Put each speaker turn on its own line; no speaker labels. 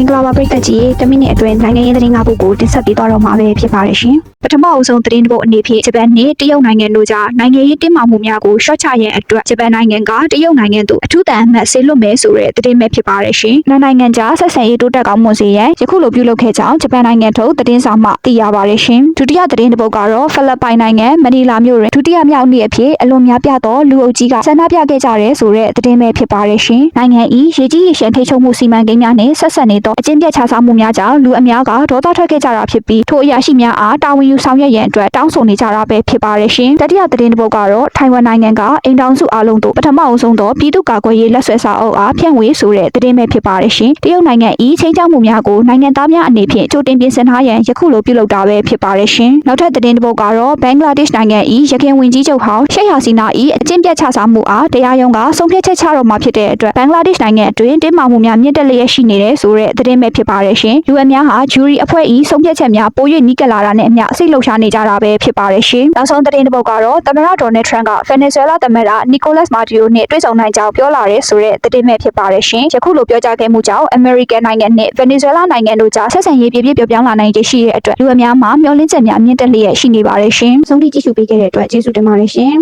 ္ဂလာပါပရိသတ်ကြီးတမိနစ်အတွင်းနိုင်ငံရေးသတင်း၅ပုဒ်ကိုတင်ဆက်ပေးသွားတော့မှာပဲဖြစ်ပါတယ်ရှင်ပထမအဆုံးသတင်းတစ်ပုဒ်အနေဖြင့်ဂျပန်နဲ့တရုတ်နိုင်ငံတို့ကြားနိုင်ငံရေးတင်းမာမှုများကိုရှော့ချရန်အတွက်ဂျပန်နိုင်ငံကတရုတ်နိုင်ငံသို့အထူးတန်အမှတ်ဆေးလွတ်မယ်ဆိုတဲ့သတင်းပဲဖြစ်ပါတယ်ရှင်နိုင်ငံကြားဆက်ဆံရေးတိုးတက်ကောင်းမွန်စေရန်ယခုလိုပြုလုပ်ခဲ့ကြောင်းဂျပန်နိုင်ငံထုတ်သတင်းစာမှသိရပါတယ်ရှင်ဒုတိယသတင်းတစ်ပုဒ်ကတော့ဖိလစ်ပိုင်နိုင်ငံမနီလာမြို့တွင်ဒုတိယမြောက်နေ့အဖြစ်အလွန်များပြသောလူအုပ်ကြီးကဆန္ဒပြခဲ့ကြတဲ့ဆိုတဲ့သတင်းပဲဖြစ်ပါတယ်ရှင်နိုင်ငံ၏ရေကြီးရေရှမ်းထိချုပ်မှုစီမံကိန်းများနဲ့ဆက်ဆက်နေသောအကျဉ်းပြတ်ချစားမှုများကြောင့်လူအများကဒေါသထွက်ခဲ့ကြတာဖြစ်ပြီးထိုအရာရှိများအားတာဝန်ယူဆောင်ရွက်ရန်အတွက်တောင်းဆိုနေကြတာပဲဖြစ်ပါတယ်ရှင်တတိယသတင်းတစ်ပုဒ်ကတော့ထိုင်ဝမ်နိုင်ငံကအိမ်တောင်စုအားလုံးသို့ပထမအဆုံးသောပြည်သူ့ကာကွယ်ရေးလက်ဆွဲစာအုပ်အားဖြန့်ဝေဆိုတဲ့သတင်းပဲဖြစ်ပါတယ်ရှင်တရုတ်နိုင်ငံ၏ချိန်ချောက်မှုများကိုနိုင်ငံသားများအနေဖြင့်ကြိုတင်ပြင်ဆင်ထားရန်ယခုလိုပြုလုပ်တာပဲဖြစ်ပါတယ်ရှင်နောက်ထပ်သတင်းတစ်ပုဒ်ကတော့ဘင်္ဂလားဒေ့ရှ်နိုင်ငံ၏ရခိုင်ဝန်ကြီးချုပ်ဟောင်းရှိတ်ဟာစီနာ၏အကျဉ်းပြတ်ချစားမှုအားတရားရုံးကဆုံးဖြတ်ချက်ချတော့မှာဖြစ်တဲ့အတွက်ဘင်္ဂလားဒေ့ရှ်နိုင်ငံအတွင်းတင်းမာမှုများမြင့်တက်လျက်ရှိနေတဲ့ဆိုတဲ့သတင်းပဲဖြစ်ပါတယ်ရှင်လူအများဟာဂျူရီအဖွဲ့၏ဆုံးဖြတ်ချက်များပို၍နီးကပ်လာတာနဲ့အမျှစိတ်လှုပ်ရှားနေကြတာပဲဖြစ်ပါတယ်ရှင်နောက်ဆုံးသတင်းတစ်ပုဒ်ကတော့သမ္မတဒေါ်နယ်ထရန့်ကဗင်နီဇွဲလားသမ္မတနီကိုလတ်မာဒီယိုနဲ့တွေ့ဆုံနိုင်ကြောင်းပြောလာတဲ့ဆိုတဲ့သတင်းပဲဖြစ်ပါတယ်ရှင်ယခုလိုပြောကြားခဲ့မှုကြောင့်အမေရိကန်နိုင်ငံနဲ့ဗင်နီဇွဲလားနိုင်ငံတို့ကြားဆက်ဆံရေးပြည့်ပြည့်ပြောင်းလာနိုင်ခြေရှိတဲ့အတွက်လူအများမှာမျှော်လင့်ချက်များမြင့်တက်လျက်ရှိနေပါတယ်ရှင်ဆုံးဖြတ်ကြည့်ရှုပေးခဲ့တဲ့အတွက်ကျေးဇူးတင်ပါတယ်ရှင်